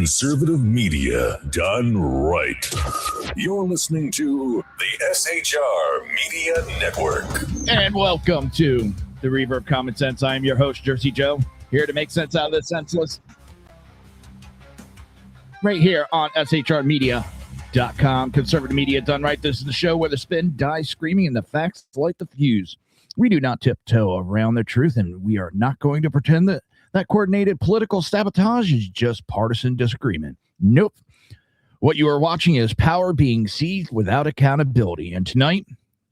Conservative media done right. You're listening to the SHR Media Network. And welcome to the Reaver of Common Sense. I am your host, Jersey Joe, here to make sense out of the senseless. Right here on shrmedia.com. Conservative media done right. This is the show where the spin dies screaming and the facts light the fuse. We do not tiptoe around the truth, and we are not going to pretend that coordinated political sabotage is just partisan disagreement. Nope. What you are watching is power being seized without accountability. And tonight,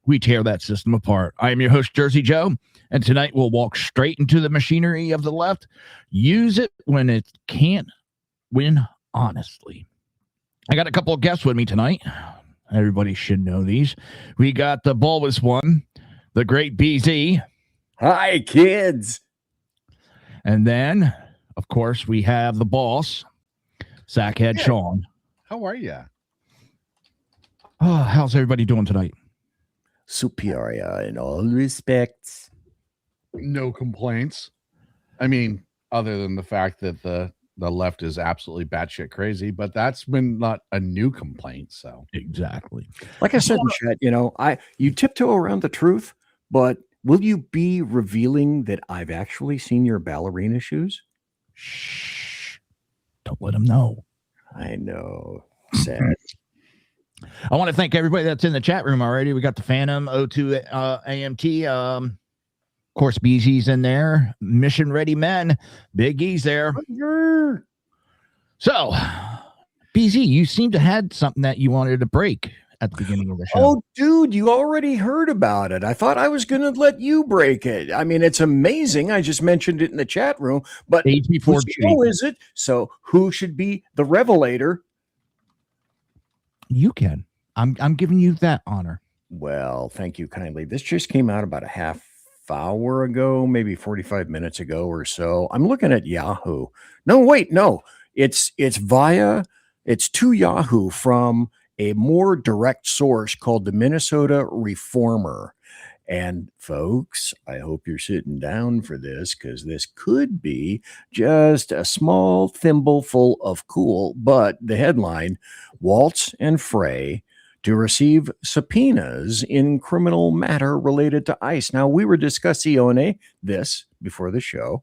we tear that system apart. I am your host, Jersey Joe, and tonight we'll walk straight into the machinery of the left. Use it when it can't win honestly. I got a couple of guests with me tonight. Everybody should know these. We got the bulbous one, the great BZ. Hi, kids. And then, of course, we have the boss, Sackhead Sean. How are you? Oh, how's everybody doing tonight? Superior in all respects. No complaints. I mean, other than the fact that the left is absolutely batshit crazy, but that's been not a new complaint. So exactly. Like I said in chat, you tiptoe around the truth, but will you be revealing that I've actually seen your ballerina shoes? Shh. Don't let them know. I know. Sad. I want to thank everybody that's in the chat room already. We got the Phantom, O2 AMT. Of course, BZ's in there. Mission Ready Men. Big E's there. So, BZ, you seem to had something that you wanted to break at the beginning of the show. Oh, dude, you already heard about it. I thought I was going to let you break it. I mean, it's amazing. I just mentioned it in the chat room, but whose show is it? So who should be the revelator? You can. I'm giving you that honor. Well, thank you kindly. This just came out about a half hour ago, maybe 45 minutes ago or so. I'm looking at Yahoo. No. It's to Yahoo from a more direct source called the Minnesota Reformer. And folks, I hope you're sitting down for this, because this could be just a small thimbleful of cool. But the headline, Waltz and Frey to receive subpoenas in criminal matter related to ICE. Now, we were discussing this before the show,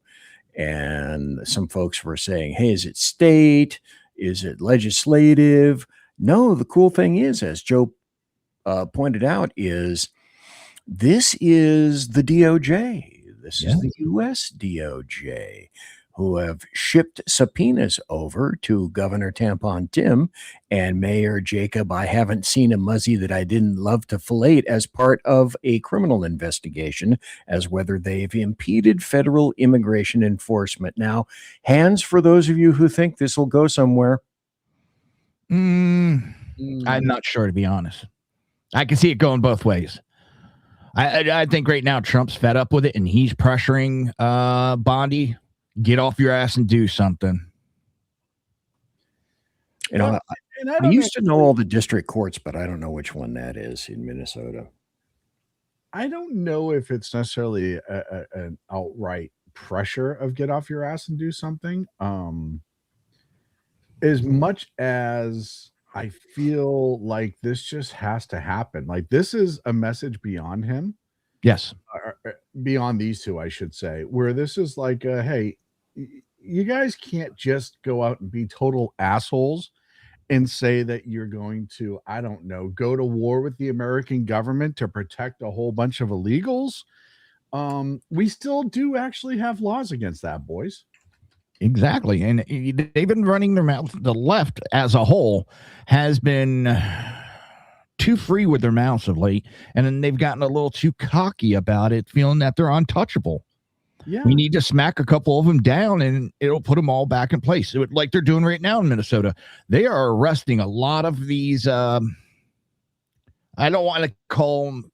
and some folks were saying, hey, is it state? Is it legislative? No, the cool thing is, as Joe pointed out, is this is the DOJ. This is the U.S. DOJ, who have shipped subpoenas over to Governor Tampon Tim and Mayor Jacob. I haven't seen a muzzy that I didn't love to fillet as part of a criminal investigation as whether they've impeded federal immigration enforcement. Now, hands for those of you who think this will go somewhere. I'm not sure, to be honest. I can see it going both ways. I think right now Trump's fed up with it, and he's pressuring Bondi, get off your ass and do something. I used to know all the district courts, but I don't know which one that is in Minnesota. I don't know if it's necessarily an outright pressure of get off your ass and do something. As much as I feel like this just has to happen. Like, this is a message beyond him. Yes. Beyond these two, I should say, where this is like, hey, you guys can't just go out and be total assholes and say that you're going to, I don't know, go to war with the American government to protect a whole bunch of illegals. We still do actually have laws against that, boys. Exactly. And they've been running their mouth. The left as a whole has been too free with their mouths of late. And then they've gotten a little too cocky about it, feeling that they're untouchable. Yeah. We need to smack a couple of them down and it'll put them all back in place. Like they're doing right now in Minnesota. They are arresting a lot of these. I don't want to call them.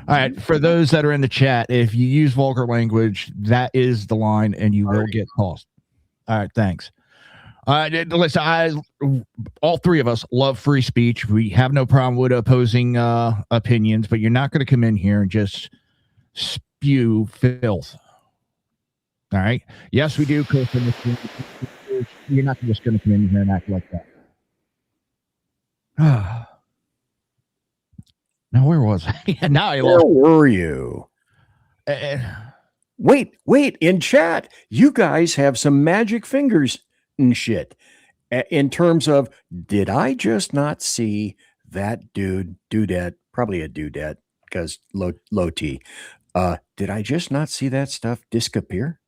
All right, for those that are in the chat, if you use vulgar language, that is the line, and you will get tossed. All right, thanks. Listen, all three of us love free speech. We have no problem with opposing opinions, but you're not going to come in here and just spew filth. All right. Yes, we do. Chris, you're not just going to come in here and act like that. Now, where was I? Now I Where lost. were you? Wait, in chat, you guys have some magic fingers and shit. In terms of, did I just not see that dudette, probably a dudette, because low T. Did I just not see that stuff disappear?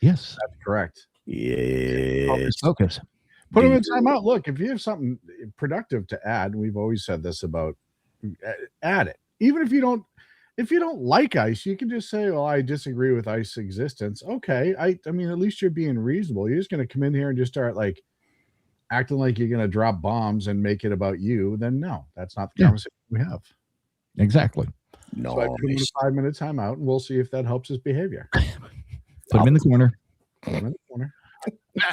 Yes. That's correct. Yes. Focus. Put them in timeout. Look, if you have something productive to add, we've always said this about add it. Even if you don't like ICE, you can just say, well, I disagree with ICE existence. Okay. I mean, at least you're being reasonable. You're just going to come in here and just start like acting like you're going to drop bombs and make it about you. Then no, that's not the conversation we have. Exactly. No. So I put him in a 5-minute timeout, and we'll see if that helps his behavior. Put him in the corner. Put him in the corner.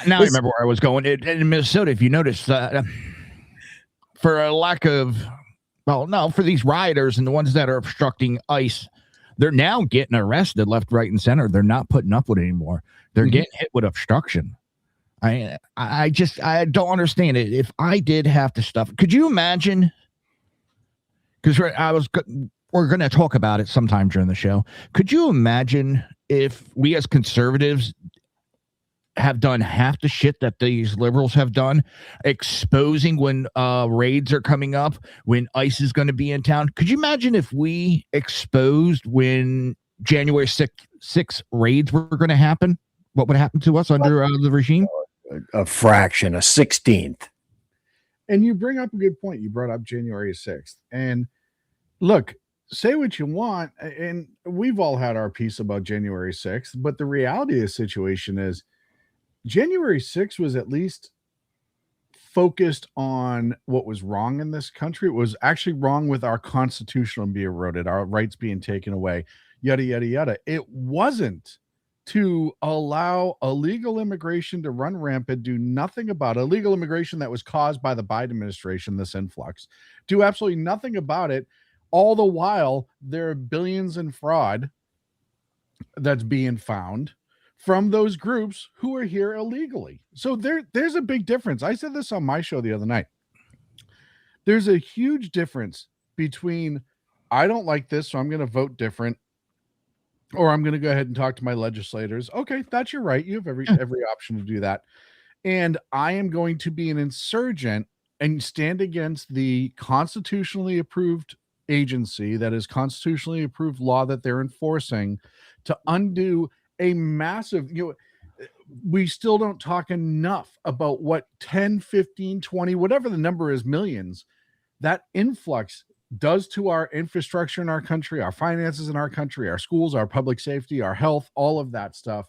Now I remember where I was going. In Minnesota, if you notice, for a lack of, for these rioters and the ones that are obstructing ICE, they're now getting arrested left, right, and center. They're not putting up with it anymore. They're getting hit with obstruction. I don't understand it. If I did have to stuff, could you imagine? Because we're going to talk about it sometime during the show. Could you imagine if we as conservatives have done half the shit that these liberals have done, exposing when raids are coming up, when ICE is going to be in town? Could you imagine if we exposed when January 6th raids were going to happen? What would happen to us under the regime? A fraction, a 16th. And you bring up a good point. You brought up January 6th. And look, say what you want, and we've all had our piece about January 6th, but the reality of the situation is January 6th was at least focused on what was wrong in this country. It was actually wrong with our constitution being eroded, our rights being taken away, yada, yada, yada. It wasn't to allow illegal immigration to run rampant, do nothing about illegal immigration that was caused by the Biden administration, this influx, do absolutely nothing about it. All the while, there are billions in fraud that's being found from those groups who are here illegally. So there's a big difference. I said this on my show the other night. There's a huge difference between I don't like this, so I'm going to vote different, or I'm going to go ahead and talk to my legislators. Okay, that's your right. You have every option to do that. And I am going to be an insurgent and stand against the constitutionally approved agency that is constitutionally approved law that they're enforcing to undo a massive, we still don't talk enough about what 10, 15, 20, whatever the number is, millions, that influx does to our infrastructure in our country, our finances in our country, our schools, our public safety, our health, all of that stuff.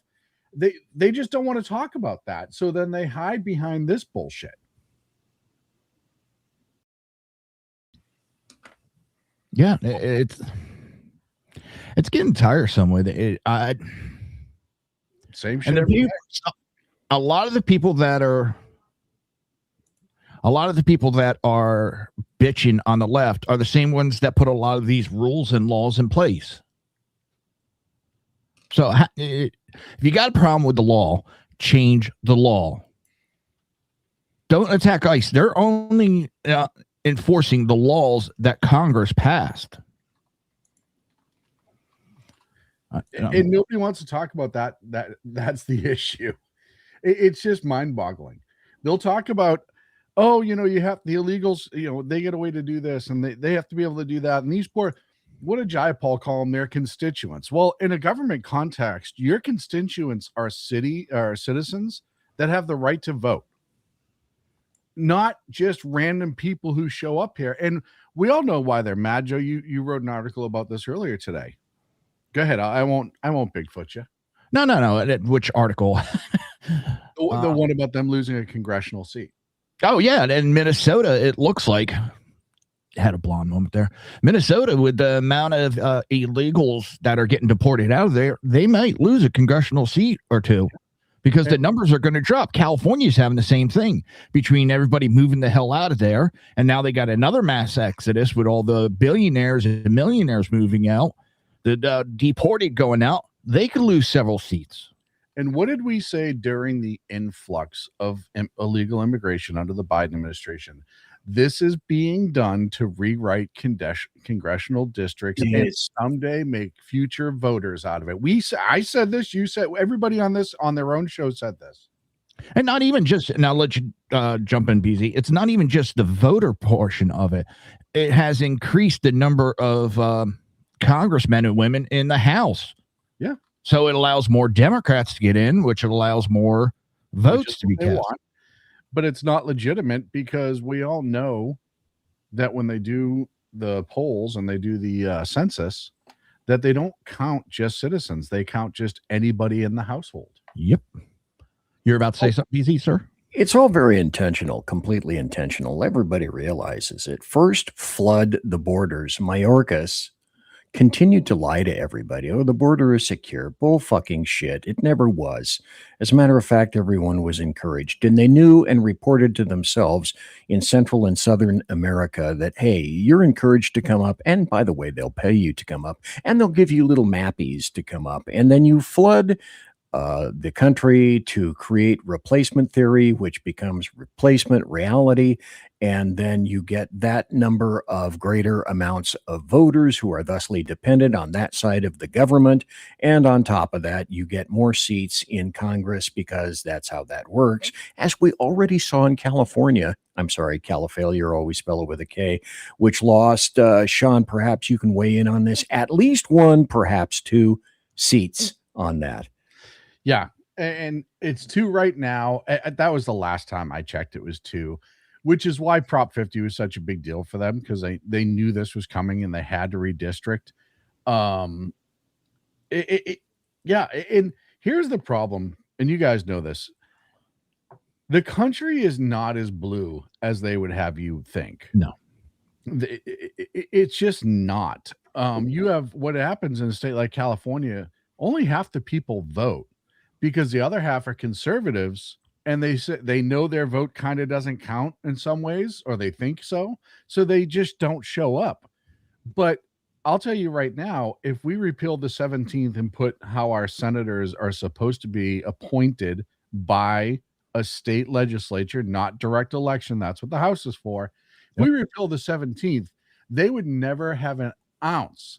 They just don't want to talk about that. So then they hide behind this bullshit. Yeah, it's getting tiresome with it. Same shit. And a lot of the people that are bitching on the left are the same ones that put a lot of these rules and laws in place. So if you got a problem with the law, change the law. Don't attack ICE. They're only enforcing the laws that Congress passed. And nobody wants to talk about that. That's the issue. It's just mind-boggling. They'll talk about, you have the illegals, they get a way to do this, and they have to be able to do that. And these poor, what did Jayapal call them? Their constituents. Well, in a government context, your constituents are citizens that have the right to vote, not just random people who show up here. And we all know why they're mad. Joe, you wrote an article about this earlier today. Go ahead. I won't Bigfoot you. No. Which article? The one about them losing a congressional seat. Oh, yeah. In Minnesota, it looks like, had a blonde moment there. Minnesota, with the amount of illegals that are getting deported out of there, they might lose a congressional seat or two because the numbers are going to drop. California's having the same thing between everybody moving the hell out of there. And now they got another mass exodus with all the billionaires and millionaires moving out. The deported going out, they could lose several seats. And what did we say during the influx of illegal immigration under the Biden administration? This is being done to rewrite congressional districts and someday make future voters out of it. I said this, you said, everybody on their own show said this. And not even just, now let you jump in, BZ. It's not even just the voter portion of it. It has increased the number of congressmen and women in the House. Yeah. So it allows more Democrats to get in, which allows more votes to be cast. But it's not legitimate because we all know that when they do the polls and they do the census, that they don't count just citizens. They count just anybody in the household. Yep. You're about to say something, BZ, sir? It's all very intentional, completely intentional. Everybody realizes it. First, flood the borders. Mayorkas continued to lie to everybody. Oh, the border is secure. Bull fucking shit. It never was. As a matter of fact, everyone was encouraged. And they knew and reported to themselves in Central and Southern America that, hey, you're encouraged to come up. And by the way, they'll pay you to come up. And they'll give you little mappies to come up. And then you flood the country to create replacement theory, which becomes replacement reality. And then you get that number of greater amounts of voters who are thusly dependent on that side of the government. And on top of that, you get more seats in Congress because that's how that works. As we already saw in California, I'm sorry, Califailure, always spell it with a K, which lost, Sean, perhaps you can weigh in on this, at least one, perhaps two seats on that. Yeah, and it's 2 right now. That was the last time I checked. It was 2, which is why Prop 50 was such a big deal for them, because they knew this was coming and they had to redistrict. Yeah, and here's the problem, and you guys know this. The country is not as blue as they would have you think. No. It's just not. You have what happens in a state like California, only half the people vote, because the other half are conservatives, and they know their vote kind of doesn't count in some ways, or they think so they just don't show up. But I'll tell you right now, if we repeal the 17th and put how our senators are supposed to be appointed by a state legislature, not direct election, that's what the House is for. If we repeal the 17th, they would never have an ounce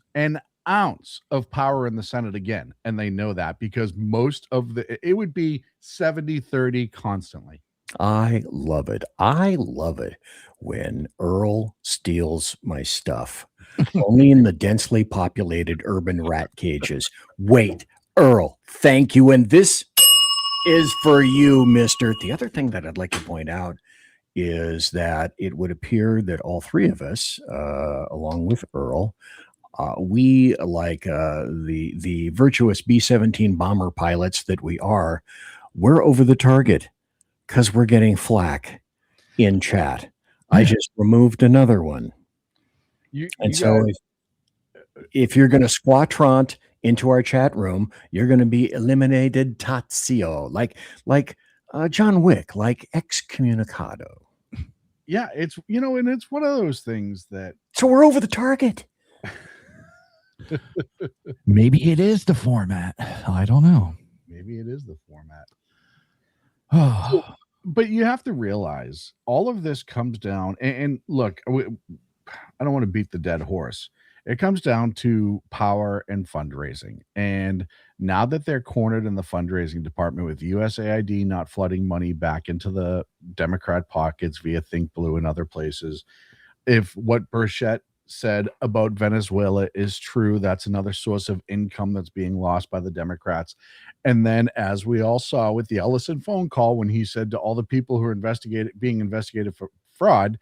of power in the Senate again. And they know that, because most of it would be 70-30 constantly. I love it. I love it when Earl steals my stuff. Only in the densely populated urban rat cages. Wait, Earl, thank you. And this is for you, mister. The other thing that I'd like to point out is that it would appear that all 3 of us, along with Earl, we, like the virtuous B-17 bomber pilots that we are, we're over the target because we're getting flack in chat. I just removed another one. If you're going to squatrant into our chat room, you're going to be eliminated tatio, like John Wick, like excommunicado. Yeah, it's, and it's one of those things that... So we're over the target. Maybe it is the format. I don't know. Maybe it is the format. But you have to realize all of this comes down, and look, I don't want to beat the dead horse. It comes down to power and fundraising. And now that they're cornered in the fundraising department with USAID not flooding money back into the Democrat pockets via Think Blue and other places, if what Burchett said about Venezuela is true, that's another source of income that's being lost by the Democrats. And then, as we all saw with the Ellison phone call, when he said to all the people who are being investigated for fraud,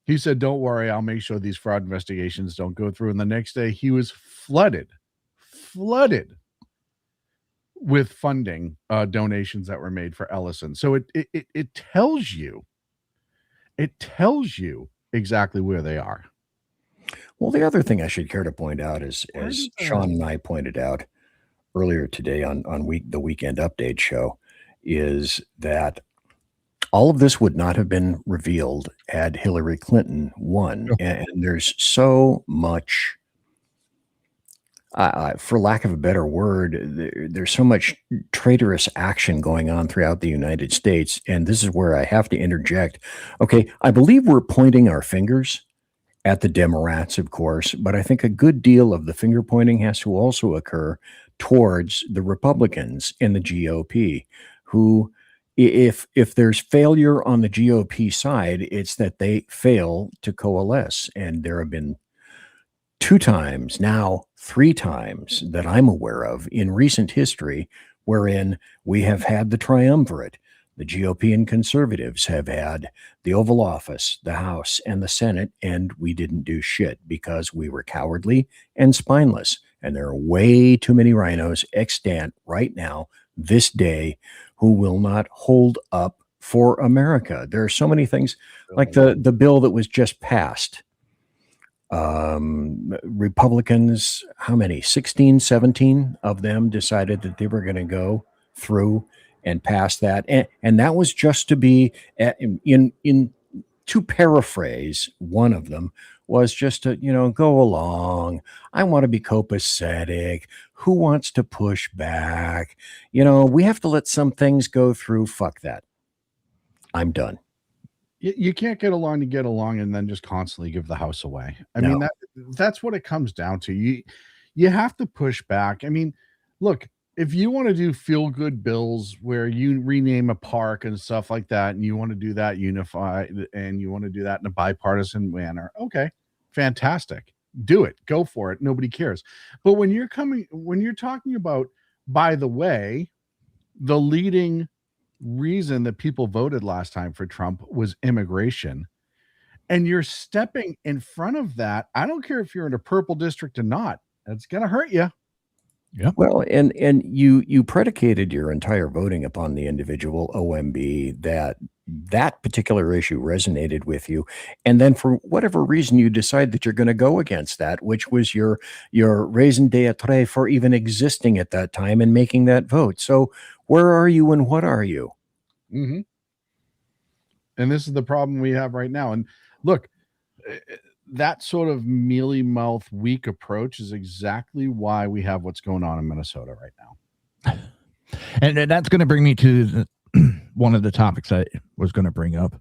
he said, don't worry, I'll make sure these fraud investigations don't go through. And the next day he was flooded with funding donations that were made for Ellison. So it tells you exactly where they are. Well, the other thing I should care to point out is, as Sean and I pointed out earlier today on the Weekend Update show, is that all of this would not have been revealed had Hillary Clinton won. And there's so much for lack of a better word, there's so much traitorous action going on throughout the United States. And this is where I have to interject. Okay, I believe we're pointing our fingers at the Democrats, of course, but I think a good deal of the finger pointing has to also occur towards the Republicans in the GOP, who, if there's failure on the GOP side, it's that they fail to coalesce. And there have been 2 times, now 3 times that I'm aware of in recent history, wherein we have had the triumvirate. The GOP and conservatives have had the Oval Office, the House, and the Senate, and we didn't do shit because we were cowardly and spineless. And there are way too many rhinos extant right now, this day, who will not hold up for America. There are so many things, like the bill that was just passed. Republicans, how many? 16, 17 of them decided that they were going to go through and pass that. And that was just to be, to paraphrase, one of them was just to, go along. I want to be copacetic. Who wants to push back? We have to let some things go through. Fuck that. I'm done. You can't get along to get along and then just constantly give the house away. I mean, that's what it comes down to. You have to push back. I mean, look, if you want to do feel good bills where you rename a park and stuff like that, and you want to do that unified, and you want to do that in a bipartisan manner, okay, fantastic. Do it. Go for it. Nobody cares. But when you're talking about, by the way, the leading reason that people voted last time for Trump was immigration, and you're stepping in front of that, I don't care if you're in a purple district or not, that's going to hurt you. Yeah. Well, and you predicated your entire voting upon the individual OMB, that particular issue resonated with you, and then for whatever reason you decide that you're going to go against that, which was your raison d'être for even existing at that time and making that vote. So where are you and what are you? Mm-hmm. And this is the problem we have right now. And look, that sort of mealy mouth, weak approach is exactly why we have what's going on in Minnesota right now. And that's going to bring me to one of the topics I was going to bring up.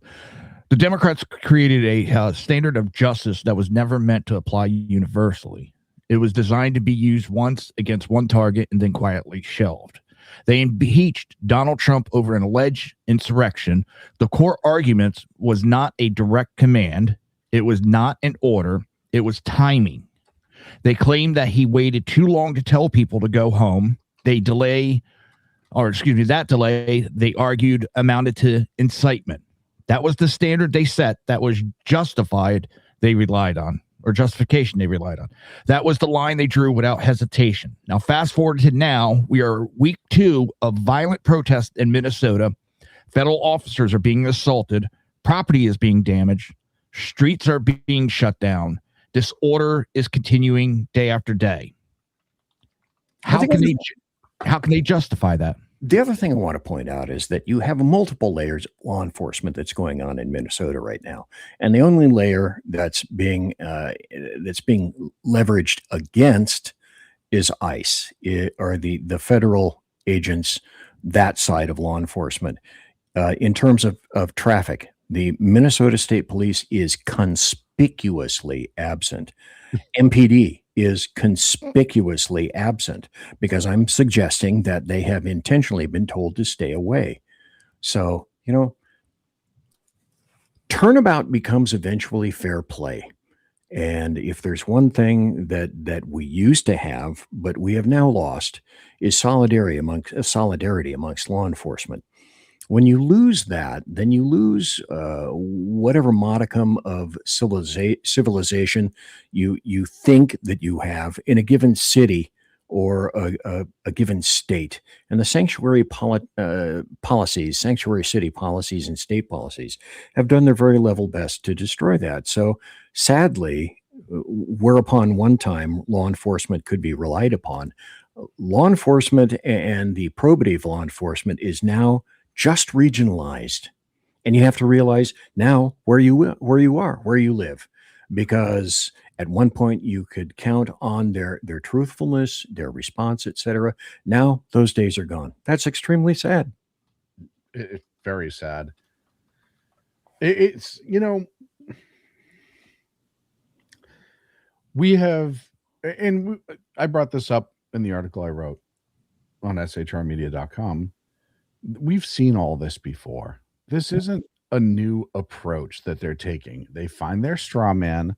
The Democrats created a standard of justice that was never meant to apply universally. It was designed to be used once against one target and then quietly shelved. They impeached Donald Trump over an alleged insurrection. The core arguments was not a direct command. It was not an order. It was timing. They claimed that he waited too long to tell people to go home. That delay, they argued, amounted to incitement. That was the standard they set. That was justification they relied on. That was the line they drew without hesitation. Now, fast forward to now, we are week 2 of violent protests in Minnesota. Federal officers are being assaulted. Property is being damaged. Streets are being shut down. Disorder is continuing day after day. How can they justify that? The other thing I want to point out is that you have multiple layers of law enforcement that's going on in Minnesota right now, and the only layer that's being leveraged against is ICE, or the federal agents, that side of law enforcement. In terms of traffic, the Minnesota State Police is conspicuously absent. MPD is conspicuously absent because I'm suggesting that they have intentionally been told to stay away. So, turnabout becomes eventually fair play. And if there's one thing that we used to have, but we have now lost, is solidarity amongst law enforcement. When you lose that, then you lose whatever modicum of civilization you think that you have in a given city or a given state. And the sanctuary policies, sanctuary city policies and state policies have done their very level best to destroy that. So sadly, whereupon one time law enforcement could be relied upon, law enforcement and the probity of law enforcement is now just regionalized. And you have to realize now where you live, because At one point, you could count on their truthfulness, their response, etc. Now, those days are gone. That's extremely sad. It's very sad. It's, we have, and I brought this up in the article I wrote on shrmedia.com. We've seen all this before. This isn't a new approach that they're taking. They find their straw man,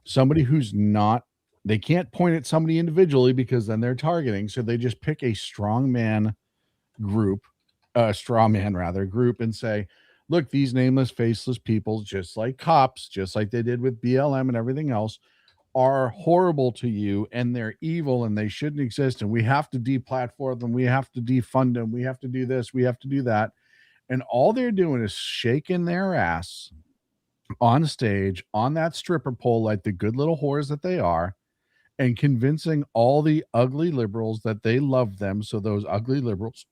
somebody who's not, they can't point at somebody individually because then they're targeting. So they just pick a straw man group, and say, look, these nameless, faceless people, just like cops, just like they did with BLM and everything else, are horrible to you, and they're evil, and they shouldn't exist, and we have to deplatform them, we have to defund them, we have to do this, we have to do that. And all they're doing is shaking their ass on stage on that stripper pole like the good little whores that they are, and convincing all the ugly liberals that they love them, so those ugly liberals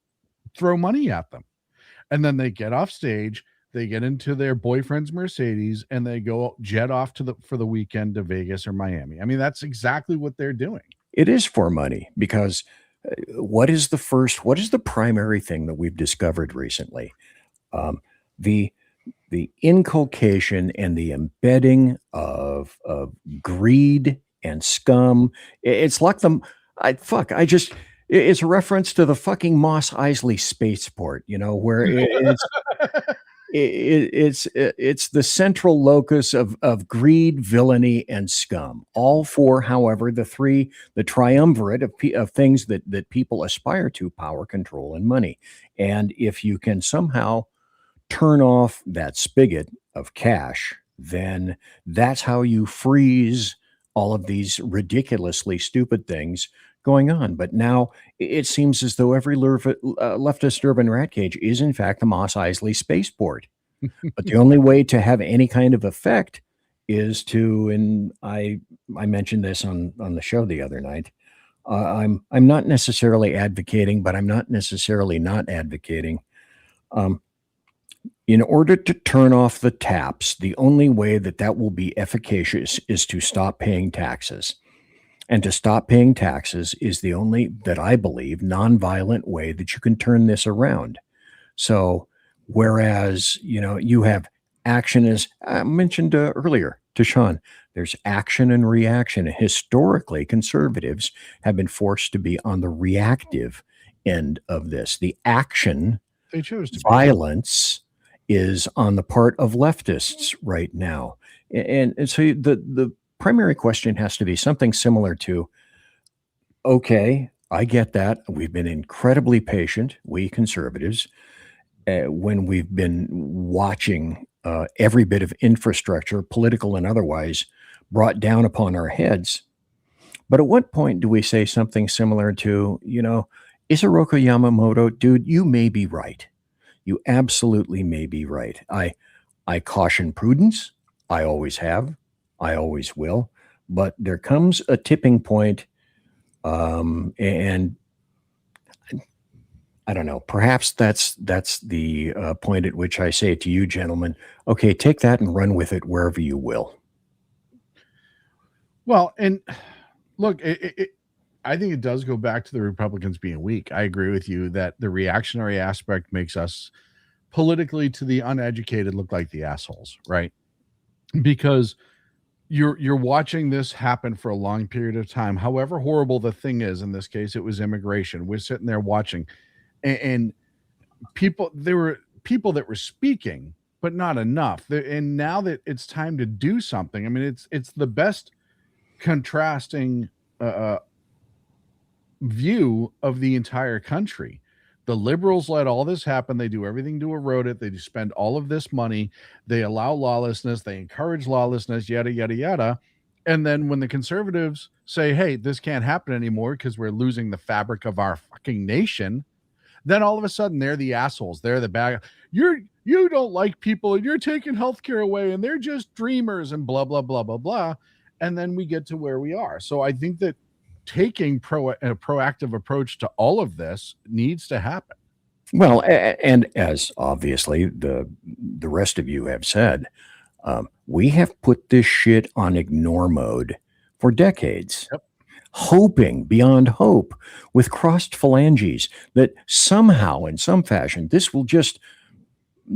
throw money at them. And then they get off stage, they get into their boyfriend's Mercedes, and they go jet off for the weekend to Vegas or Miami. I mean, that's exactly what they're doing. It is for money, because what is the primary thing that we've discovered recently? The inculcation and the embedding of greed and scum. It's like it's a reference to the fucking Moss Eisley spaceport, where it's the central locus of greed, villainy, and scum. All four, however, the triumvirate of things that people aspire to: power, control, and money. And if you can somehow turn off that spigot of cash, then that's how you freeze all of these ridiculously stupid things going on. But now it seems as though every leftist urban rat cage is in fact the Moss Eisley spaceport. But the only way to have any kind of effect is to, and I mentioned this on the show the other night, I'm not necessarily advocating, but I'm not necessarily not advocating. In order to turn off the taps, the only way that will be efficacious is to stop paying taxes. And to stop paying taxes is the only, that I believe, nonviolent way that you can turn this around. So, whereas, you have action, as I mentioned earlier to Sean, there's action and reaction. Historically, conservatives have been forced to be on the reactive end of this. The action, they chose to violence, is on the part of leftists right now. And so the primary question has to be something similar to, okay, I get that. We've been incredibly patient, we conservatives, when we've been watching every bit of infrastructure, political and otherwise, brought down upon our heads. But at what point do we say something similar to, Isoroku Yamamoto, dude, you may be right. You absolutely may be right. I caution prudence. I always have. I always will. But there comes a tipping point, and I don't know. Perhaps that's the point at which I say to you, gentlemen, okay, take that and run with it wherever you will. Well, and look, I think it does go back to the Republicans being weak. I agree with you that the reactionary aspect makes us politically, to the uneducated, look like the assholes, right? Because you're watching this happen for a long period of time. However horrible the thing is, in this case, it was immigration. We're sitting there watching, and there were people that were speaking, but not enough. And now that it's time to do something, I mean, it's the best contrasting view of the entire country. The liberals let all this happen. They do everything to erode it. They spend all of this money. They allow lawlessness. They encourage lawlessness, yada, yada, yada. And then when the conservatives say, hey, this can't happen anymore because we're losing the fabric of our fucking nation, then all of a sudden they're the assholes. They're the bad. You don't like people, and you're taking healthcare away, and they're just dreamers, and blah, blah, blah, blah, blah. And then we get to where we are. So I think that taking a proactive approach to all of this needs to happen. Well, and as obviously the rest of you have said, We have put this shit on ignore mode for decades. Yep. Hoping beyond hope with crossed phalanges that somehow, in some fashion, this will just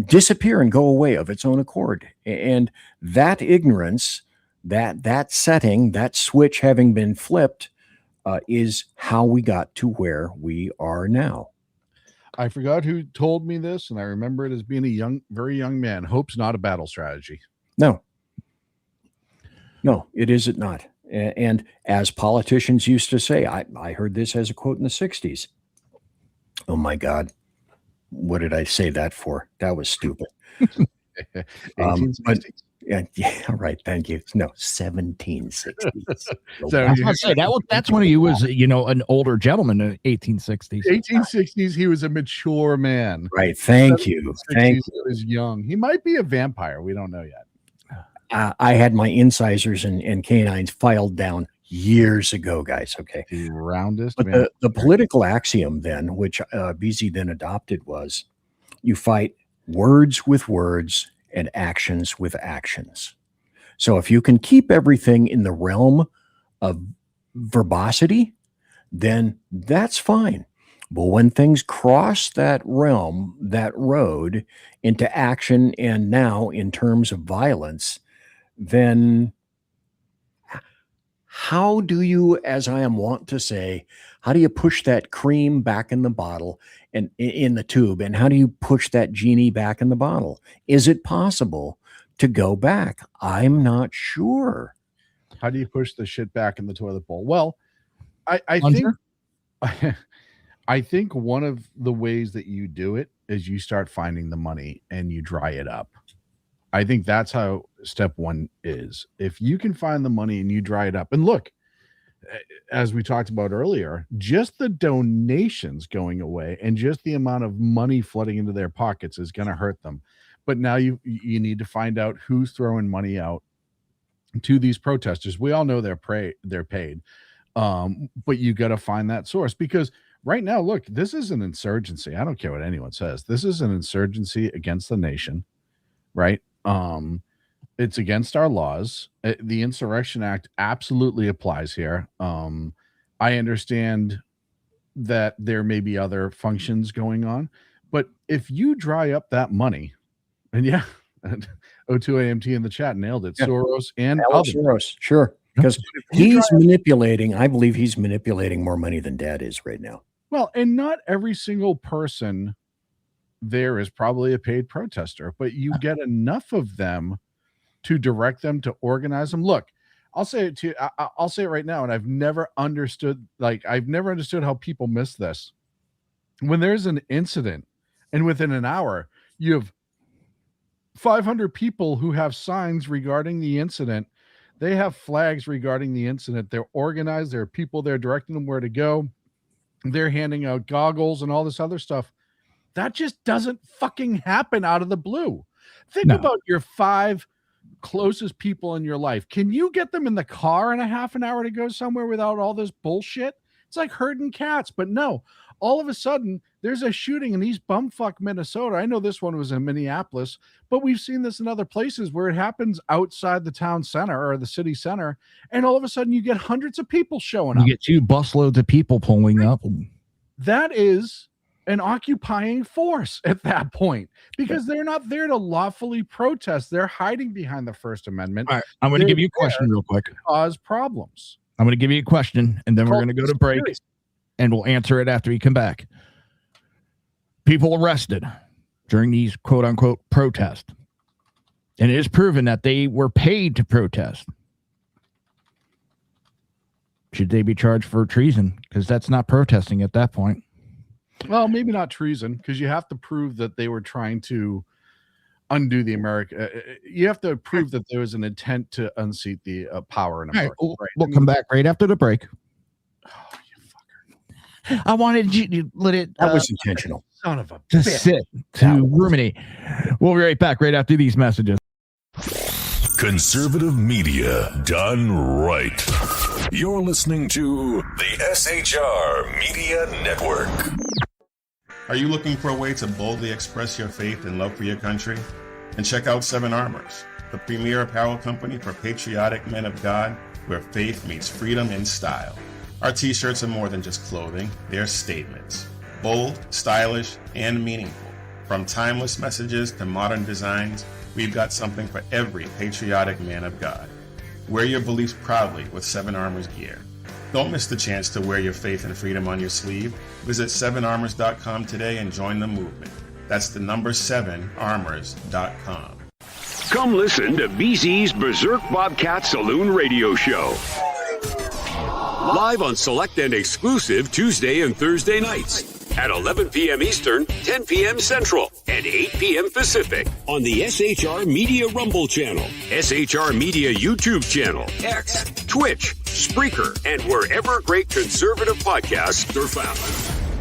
disappear and go away of its own accord. And that ignorance, that setting, that switch having been flipped, is how we got to where we are now. I forgot who told me this, and I remember it as being a very young man. Hope's not a battle strategy. No, it isn't not. And as politicians used to say, I heard this as a quote in the 60s. Oh my God. What did I say that for? That was stupid. 1860s. Yeah, right. Thank you. No, 1760s. That's when he was, an older gentleman in the 1860s. 1860s, he was a mature man. Right. Thank you. He was young. He might be a vampire. We don't know yet. I had my incisors and canines filed down years ago, guys. Okay. The roundest. But the political axiom then, which BZ then adopted, was you fight words with words and actions with actions. So if you can keep everything in the realm of verbosity, then that's fine. But when things cross that realm, that road into action, and now in terms of violence, then how do you, as I am wont to say, how do you push that cream back in the bottle and in the tube? And how do you push that genie back in the bottle? Is it possible to go back? I'm not sure. How do you push the shit back in the toilet bowl? Well, I think one of the ways that you do it is you start finding the money and you dry it up. I think that's how step one is. If you can find the money and you dry it up, and look, as we talked about earlier, just the donations going away and just the amount of money flooding into their pockets is going to hurt them. But now you need to find out who's throwing money out to these protesters. We all know they're paid, but you got to find that source, because right now, look, this is an insurgency. I don't care what anyone says. This is an insurgency against the nation, right? It's against our laws. The Insurrection Act absolutely applies here. I understand that there may be other functions going on, but if you dry up that money, and yeah, O2AMT in the chat nailed it. Yeah. Soros and Soros, sure, because he's manipulating. I believe he's manipulating more money than Dad is right now. Well, and not every single person there is probably a paid protester, but you get enough of them to direct them, to organize them. Look, I'll say it to you. I'll say it right now. And I've never understood how people miss this. When there's an incident and within an hour, you have 500 people who have signs regarding the incident. They have flags regarding the incident. They're organized. There are people there directing them where to go. They're handing out goggles and all this other stuff. That just doesn't fucking happen out of the blue. Think about your 5 closest people in your life. Can you get them in the car in a half an hour to go somewhere without all this bullshit? It's like herding cats. But no, all of a sudden there's a shooting in East Bumfuck, Minnesota. I know this one was in Minneapolis, but we've seen this in other places where it happens outside the town center or the city center, and all of a sudden you get hundreds of people showing up. You get 2 busloads of people pulling up. That is an occupying force at that point, because they're not there to lawfully protest. They're hiding behind the First Amendment. All right, I'm going to give you a question real quick. Cause problems. I'm going to give you a question, and then we're going to go to break, and we'll answer it after you come back. People arrested during these quote-unquote protests, and it is proven that they were paid to protest. Should they be charged for treason? Because that's not protesting at that point. Well, maybe not treason, because you have to prove that they were trying to undo the America. You have to prove that there was an intent to unseat the power in America. Right. We'll come back right after the break. Oh, you fucker. I wanted you to let it. That was intentional. Son of a to bitch. Sit, to ruminate. We'll be right back right after these messages. Conservative media done right. You're listening to the SHR Media Network. Are you looking for a way to boldly express your faith and love for your country? And check out 7 Armors. the premier apparel company for patriotic men of God, where faith meets freedom in style. Our t-shirts are more than just clothing, they're statements. Bold, stylish, and meaningful. From timeless messages to modern designs, we've got something for every patriotic man of God. Wear your beliefs proudly with 7 Armor's gear. Don't miss the chance to wear your faith and freedom on your sleeve. Visit 7armors.com today and join the movement. That's the number 7armors.com. Come listen to BZ's Berserk Bobcat Saloon Radio Show. Live on select and exclusive Tuesday and Thursday nights at 11 p.m. Eastern, 10 p.m. Central, and 8 p.m. Pacific on the SHR Media Rumble channel, SHR Media YouTube channel, X, Twitch, Spreaker, and wherever great conservative podcasts are found.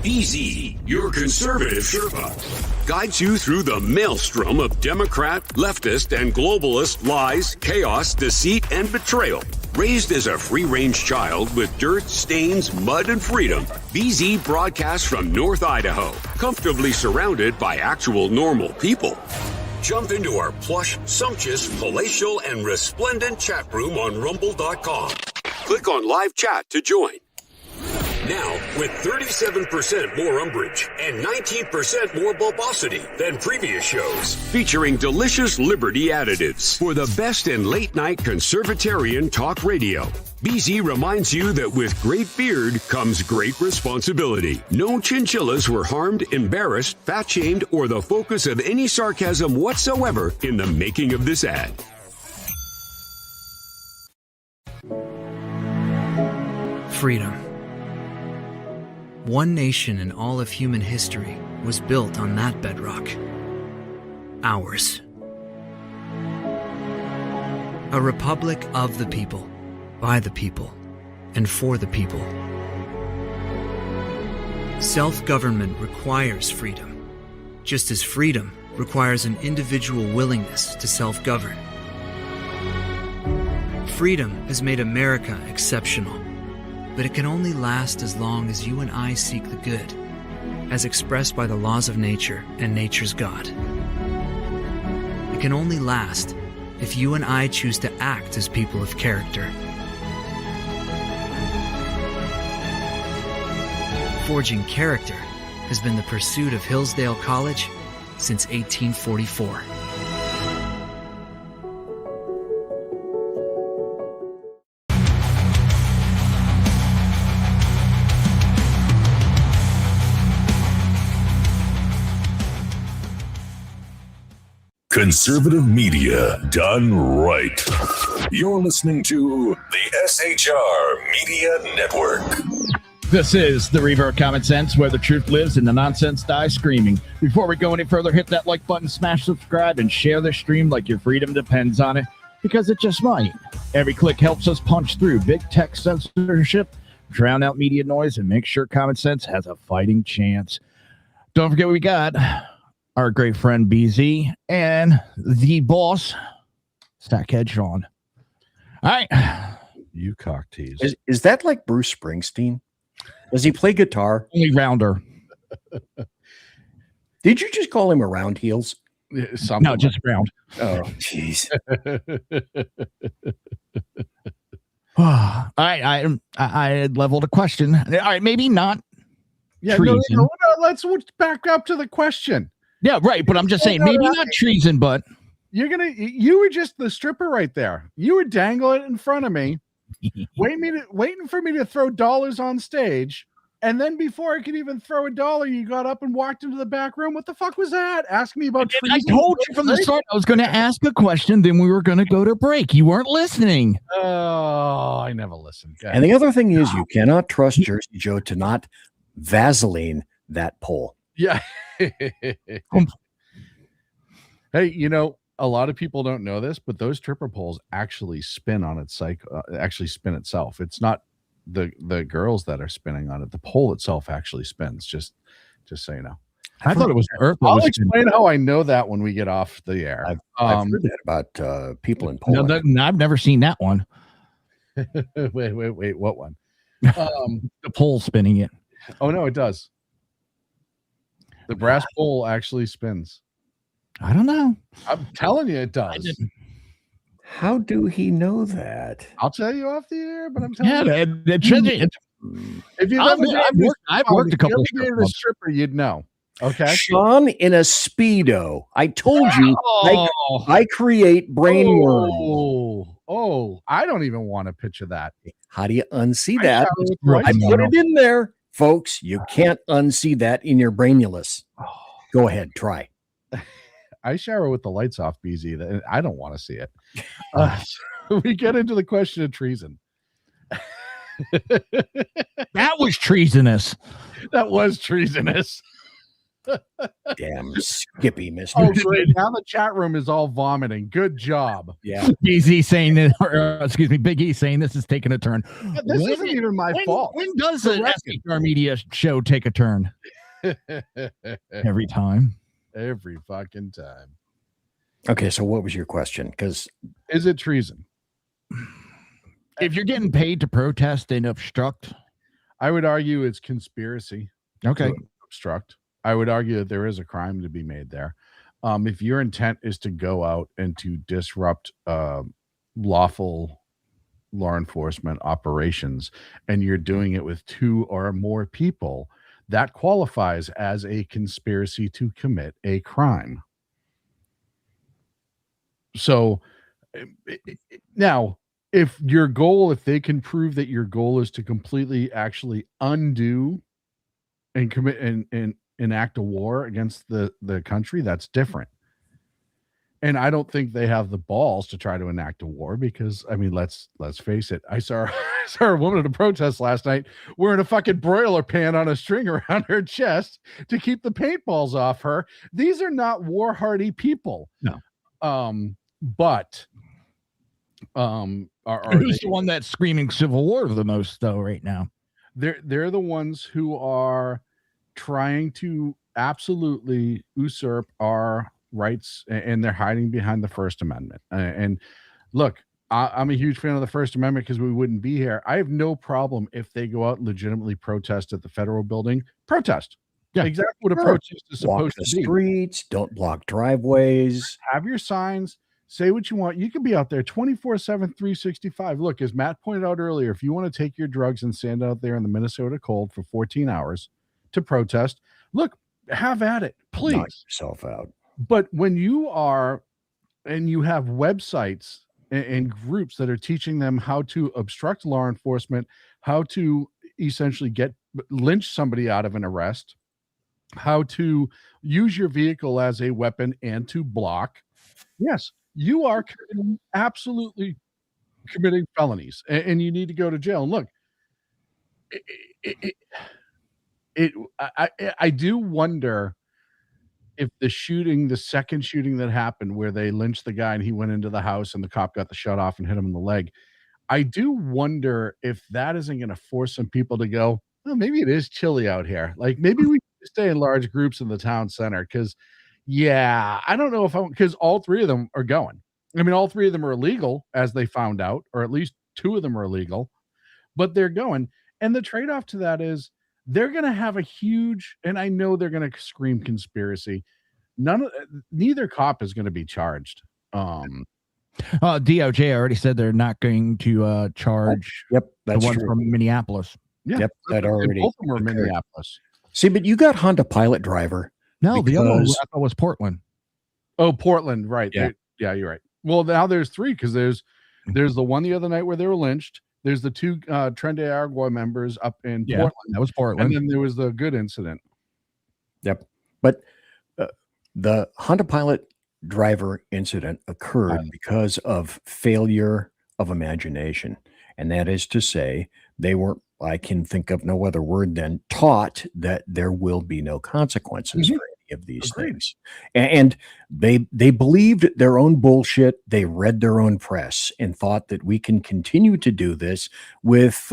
BZ, your conservative Sherpa, guides you through the maelstrom of Democrat, leftist, and globalist lies, chaos, deceit, and betrayal. Raised as a free-range child with dirt, stains, mud, and freedom, BZ broadcasts from North Idaho, comfortably surrounded by actual normal people. Jump into our plush, sumptuous, palatial, and resplendent chat room on rumble.com. Click on live chat to join. Now, with 37% more umbrage and 19% more bulbosity than previous shows, featuring delicious Liberty additives for the best in late-night conservatarian talk radio. BZ reminds you that with great beard comes great responsibility. No chinchillas were harmed, embarrassed, fat-shamed, or the focus of any sarcasm whatsoever in the making of this ad. Freedom. One nation in all of human history was built on that bedrock. Ours. A republic of the people, by the people, and for the people. Self-government requires freedom, just as freedom requires an individual willingness to self-govern. Freedom has made America exceptional. But it can only last as long as you and I seek the good, as expressed by the laws of nature and nature's God. It can only last if you and I choose to act as people of character. Forging character has been the pursuit of Hillsdale College since 1844. Conservative media done right. You're listening to the SHR Media Network. This is the Reaver of Common Sense, where the truth lives and the nonsense dies screaming. Before we go any further, hit that like button, smash subscribe, and share this stream like your freedom depends on it, because it just might. Every click helps us punch through big tech censorship, drown out media noise, and make sure common sense has a fighting chance. Don't forget we got our great friend BZ and the boss, Stackhead Sean. All right. You cock tease. Is that like Bruce Springsteen? Does he play guitar? Only rounder. Did you just call him a round heels? No, just round. Oh, jeez. All right. I leveled a question. All right. Maybe not. Yeah, treason. no, let's back up to the question. Yeah, right. But I'm just saying, maybe not treason, but you were just the stripper right there. You were dangling it in front of me, waiting for me to throw dollars on stage. And then before I could even throw a dollar, you got up and walked into the back room. What the fuck was that? Asking me about treason. I told you from the start I was going to ask a question, then we were going to go to break. You weren't listening. Oh, I never listened. And the other thing is, you cannot trust Jersey Joe to not Vaseline that pole. Yeah. Hey, you know, a lot of people don't know this, but those stripper poles actually spin on its spin itself. It's not the girls that are spinning on it. The pole itself actually spins. Just so you know. I thought it was Earth. I'll explain how I know that when we get off the air. I've heard that about people in Poland. No, I've never seen that one. Wait, what one? The pole spinning it. Oh no, it does. The brass pole actually spins. I don't know. I'm telling you, it does. How do he know that? I'll tell you off the air, but I'm telling Yeah, you. If you've I've ever dated worked a if you couple ever of strip dated a clubs. stripper, you'd know. Okay. Sean in a Speedo. I told you Oh, I create brain worms. Oh, I don't even want to picture that. How do you unsee I that? shower with Real I lights put on. it in there, folks. You can't unsee that in your brainulus. Oh, Go ahead, try. I shower with the lights off, BZ. I don't want to see it. So we get into the question of treason. that was treasonous. That was treasonous. Damn Skippy, Mister. Oh, great. Now the chat room is all vomiting. Good job. Yeah. BZ saying that, or excuse me, Big E saying this is taking a turn. This isn't even my fault. When does the Correct. SHR media show take a turn? Every time. Every fucking time. Okay, so what was your question? Because Is it treason? If you're getting paid to protest and obstruct, I would argue it's conspiracy. okay. To obstruct. I would argue that there is a crime to be made there. If your intent is to go out and to disrupt lawful law enforcement operations, and you're doing it with 2 or more people, that qualifies as a conspiracy to commit a crime. So now, if they can prove that your goal is to completely actually undo and commit and enact a war against the country, that's different. And I don't think they have the balls to try to enact a war because, I mean, let's face it. I saw a woman at a protest last night wearing a fucking broiler pan on a string around her chest to keep the paintballs off her. These are not war hardy people. No. But Who's the one that's screaming civil war the most though right now? They're the ones who are trying to absolutely usurp our rights, and they're hiding behind the First Amendment. And look, I'm a huge fan of the First Amendment because we wouldn't be here. I have no problem if they go out and legitimately protest at the federal building. Protest. Yeah. Exactly what a protest is walk supposed the to be. streets, don't block driveways. Have your signs, say what you want. You can be out there 24/7, 365. Look, as Matt pointed out earlier, if you want to take your drugs and stand out there in the Minnesota cold for 14 hours to protest, look, have at it, please. Knock yourself out. But when you are, and you have websites and groups that are teaching them how to obstruct law enforcement, how to essentially lynch somebody out of an arrest, how to use your vehicle as a weapon and to block, yes, you are absolutely committing felonies, and you need to go to jail. And look, I do wonder if the second shooting that happened where they lynched the guy and he went into the house and the cop got the shot off and hit him in the leg, I do wonder if that isn't going to force some people to go, well, maybe it is chilly out here. Like maybe we stay in large groups in the town center. Cause yeah, I don't know if because all 3 of them are going. I mean, all 3 of them are illegal as they found out, or at least 2 of them are illegal, but they're going. And the trade-off to that is they're going to have a huge, and I know they're going to scream conspiracy. Neither cop is going to be charged. DOJ already said they're not going to charge Yep, the that's one true. from Minneapolis. Yeah, Yep, that already both of them were occurred. Minneapolis. See, but you got Honda Pilot driver. No, the other one Because- I thought was Portland. Oh, Portland, right? Yeah. Yeah, you're right. Well, now there's 3 because there's the one the other night where they were lynched. There's the 2 Tren de Aragua members up in Portland, That was Portland. and then there was the good incident. Yep. But the Honda Pilot driver incident occurred because of failure of imagination. And that is to say, they weren't, I can think of no other word than taught that there will be no consequences for any of these things. And they believed their own bullshit. They read their own press and thought that we can continue to do this with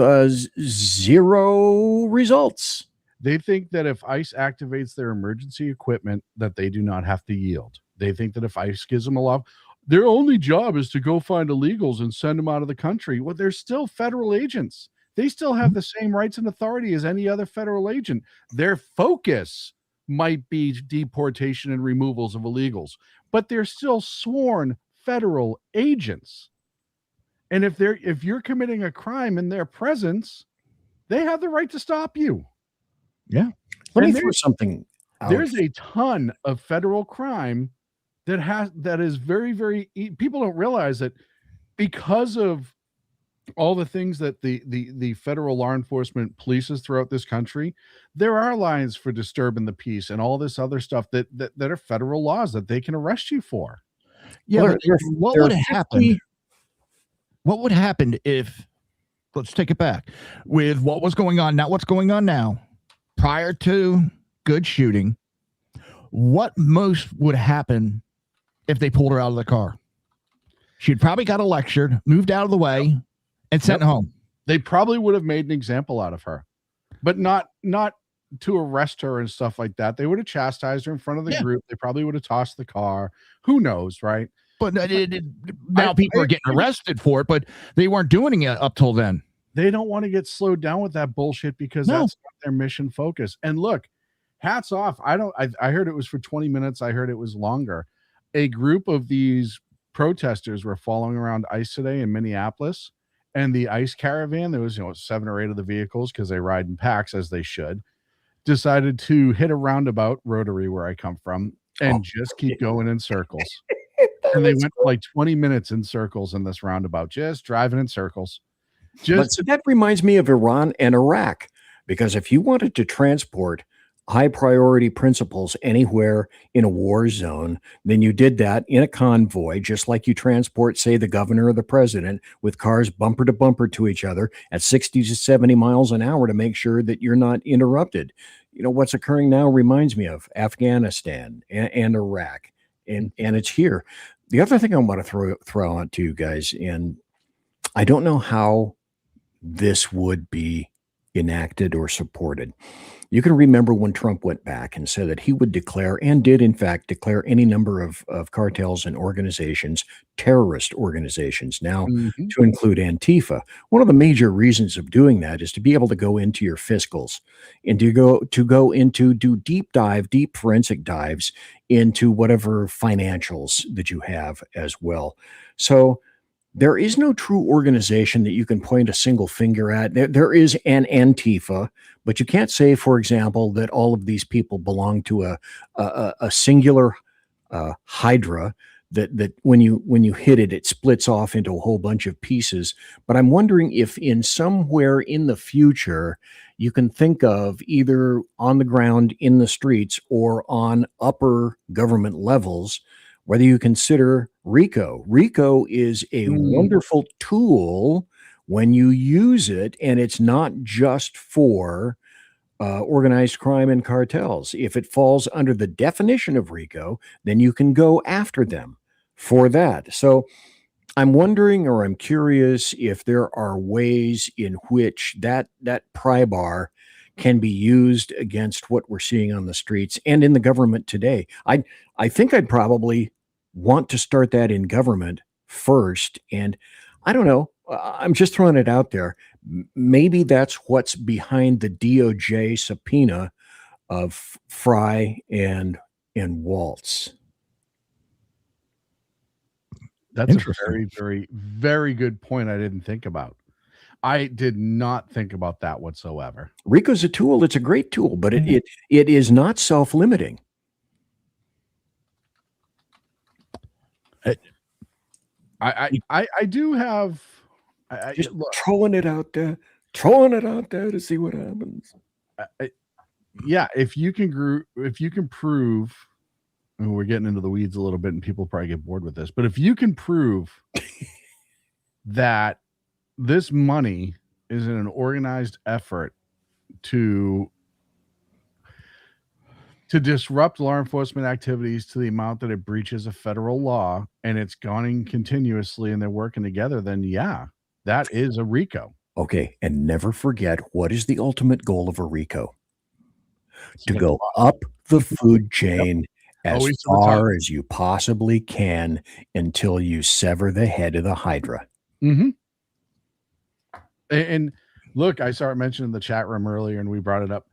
0 results. They think that if ICE activates their emergency equipment, that they do not have to yield. They think that if ICE gives them a law, their only job is to go find illegals and send them out of the country. Well, they're still federal agents. They still have the same rights and authority as any other federal agent. Their focus might be deportation and removals of illegals, but they're still sworn federal agents. And if you're committing a crime in their presence, they have the right to stop you. Yeah. Let me And throw something out. there's a ton of federal crime that is very, very people don't realize that because of all the things that the federal law enforcement polices throughout this country, there are lines for disturbing the peace and all this other stuff that are federal laws that they can arrest you for. Yeah, Well, but there- what there would are have 50 happened? What would happen if, let's take it back, with what was going on, not what's going on now, prior to good shooting, what most would happen if they pulled her out of the car? She'd probably got lectured, moved out of the way, and sent home. They probably would have made an example out of her, but not to arrest her and stuff like that. They would have chastised her in front of the group. They probably would have tossed the car. Who knows, right? But now people are getting arrested for it, but they weren't doing it up till then. They don't want to get slowed down with that bullshit because that's not their mission focus. And look, hats off. I heard it was for 20 minutes. I heard it was longer. A group of these protesters were following around ICE today in Minneapolis, and the ICE caravan, there was 7 or 8 of the vehicles, because they ride in packs as they should, decided to hit a roundabout, Rotary, where I come from, and just keep going in circles. And they went for like 20 minutes in circles in this roundabout, just driving in circles. But so that reminds me of Iran and Iraq, because if you wanted to transport high priority principles anywhere in a war zone, then you did that in a convoy, just like you transport, say, the governor or the president with cars bumper to bumper to each other at 60 to 70 miles an hour to make sure that you're not interrupted. What's occurring now reminds me of Afghanistan and Iraq, and it's here. The other thing I want to throw out to you guys, and I don't know how this would be enacted or supported. You can remember when Trump went back and said that he would declare, and did in fact declare, any number of cartels and organizations, terrorist organizations, now to include Antifa. One of the major reasons of doing that is to be able to go into your fiscals and to go into do deep forensic dives into whatever financials that you have as well. So there is no true organization that you can point a single finger at. There is an Antifa, but you can't say, for example, that all of these people belong to a singular hydra that when you hit it, it splits off into a whole bunch of pieces. But I'm wondering if in somewhere in the future you can think of, either on the ground in the streets or on upper government levels, whether you consider RICO. RICO is a wonderful tool when you use it, and it's not just for organized crime and cartels. If it falls under the definition of RICO, then you can go after them for that. So I'm wondering, or I'm curious, if there are ways in which that pry bar can be used against what we're seeing on the streets and in the government today. I think I'd probably want to start that in government first. And I don't know, I'm just throwing it out there. Maybe that's what's behind the DOJ subpoena of Fry and Waltz. That's a very, very, very good point I didn't think about. I did not think about that whatsoever. RICO's a tool. It's a great tool, but it is not self-limiting. I do have just throwing it out there to see what happens. Yeah, if you can prove, and we're getting into the weeds a little bit, and people probably get bored with this, but if you can prove that this money is in an organized effort to disrupt law enforcement activities to the amount that it breaches a federal law, and it's going continuously, and they're working together, then yeah, that is a RICO. Okay, and never forget, what is the ultimate goal of a RICO? To go up the food chain as far as you possibly can until you sever the head of the Hydra. Mm-hmm. And look, I saw it mentioned in the chat room earlier, and we brought it up.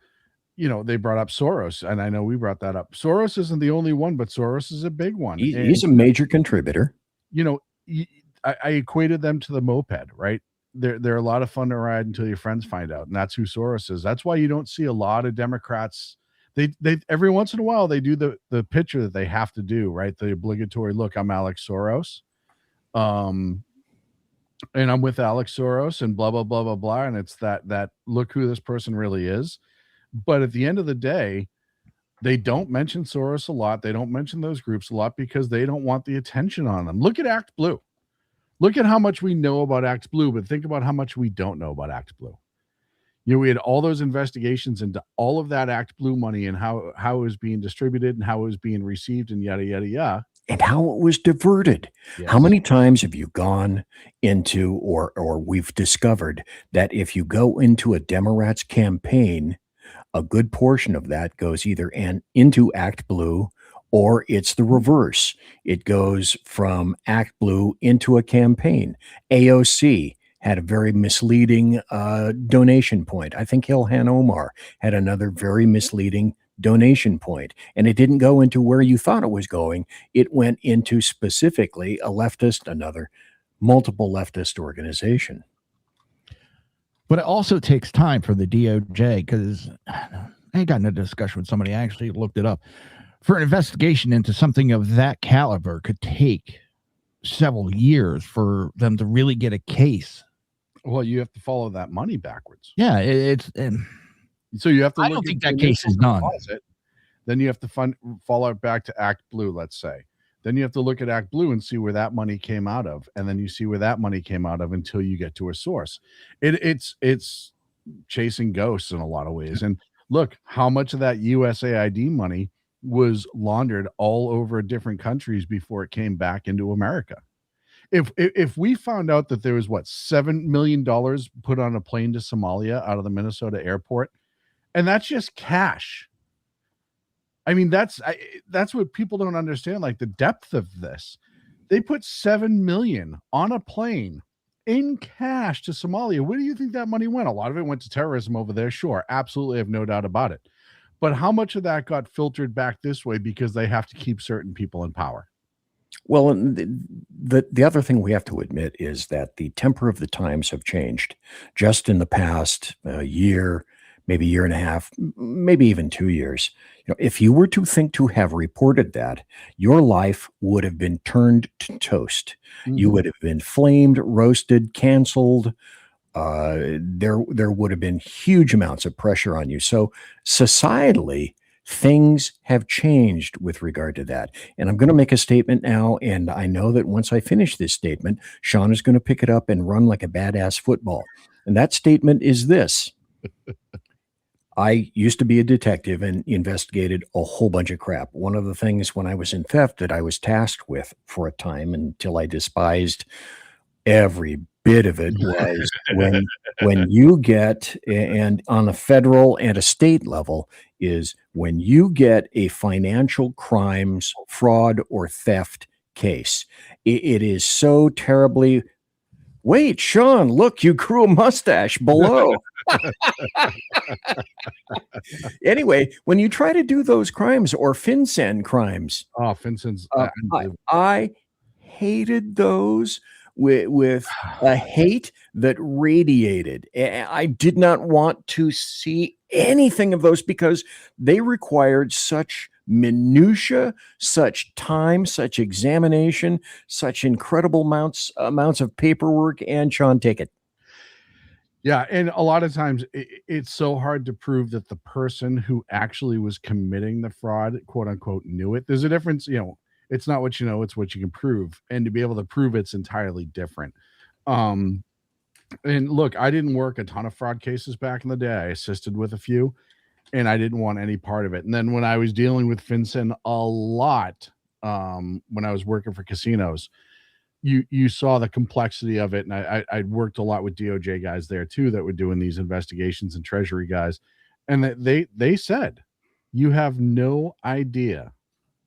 They brought up Soros, and I know we brought that up. Soros isn't the only one, but Soros is a big one. He's a major contributor. you know, I equated them to the moped, right? They're a lot of fun to ride until your friends find out, and that's who Soros is. That's why you don't see a lot of Democrats. They every once in a while they do the picture that they have to do, right? The obligatory look. I'm Alex Soros, and I'm with Alex Soros, and blah blah blah blah blah. And it's that look who this person really is. But at the end of the day, they don't mention Soros a lot. They don't mention those groups a lot because they don't want the attention on them. Look at Act Blue. Look at how much we know about Act Blue, but think about how much we don't know about Act Blue. You know, we had all those investigations into all of that Act Blue money and how it was being distributed and how it was being received and yada, yada, yada. And how it was diverted. Yes. How many times have you gone into, or we've discovered that if you go into a Democrats campaign, a good portion of that goes either into Act Blue or it's the reverse. It goes from Act Blue into a campaign. AOC had a very misleading donation point. I think Ilhan Omar had another very misleading donation point. And it didn't go into where you thought it was going. It went into specifically a leftist, multiple leftist organization. But it also takes time for the DOJ, because I got in a discussion with somebody. I actually looked it up. For an investigation into something of that caliber could take several years for them to really get a case. Well, you have to follow that money backwards. Yeah, it's so you have to. I don't think that case is done. Then you have to follow it back to Act Blue, let's say. Then you have to look at Act Blue and see where that money came out of, and then you see where that money came out of until you get to a source. It's chasing ghosts in a lot of ways. And look, how much of that USAID money was laundered all over different countries before it came back into America. If we found out that there was $7 million put on a plane to Somalia out of the Minnesota airport, and that's just cash. I mean, that's what people don't understand, like the depth of this. They put $7 million on a plane in cash to Somalia. Where do you think that money went? A lot of it went to terrorism over there. Sure, absolutely, I have no doubt about it. But how much of that got filtered back this way because they have to keep certain people in power? Well, the other thing we have to admit is that the temper of the times have changed just in the past year, maybe year and a half, maybe even 2 years. You know, if you were to think to have reported that, your life would have been turned to toast. Mm-hmm. You would have been flamed, roasted, canceled. There would have been huge amounts of pressure on you. So societally, things have changed with regard to that. And I'm going to make a statement now. And I know that once I finish this statement, Sean is going to pick it up and run like a badass football. And that statement is this. I used to be a detective and investigated a whole bunch of crap. One of the things when I was in theft that I was tasked with for a time until I despised every bit of it was when you get, and on a federal and a state level, is when you get a financial crimes, fraud, or theft case. It is so terribly. Wait, Sean, look, you grew a mustache below. Anyway, when you try to do those crimes or FinCEN crimes. Oh, FinCEN's. I hated those with a hate that radiated. I did not want to see anything of those because they required such minutia, such time, such examination, such incredible amounts of paperwork. And Sean, take it. Yeah, and a lot of times it's so hard to prove that the person who actually was committing the fraud, quote unquote, knew it. There's a difference, it's not what you know, it's what you can prove. And to be able to prove it's entirely different. And look, I didn't work a ton of fraud cases back in the day. I assisted with a few, and I didn't want any part of it. And then when I was dealing with FinCEN a lot, when I was working for casinos, you saw the complexity of it. And I worked a lot with DOJ guys there too that were doing these investigations, and Treasury guys. And they said, you have no idea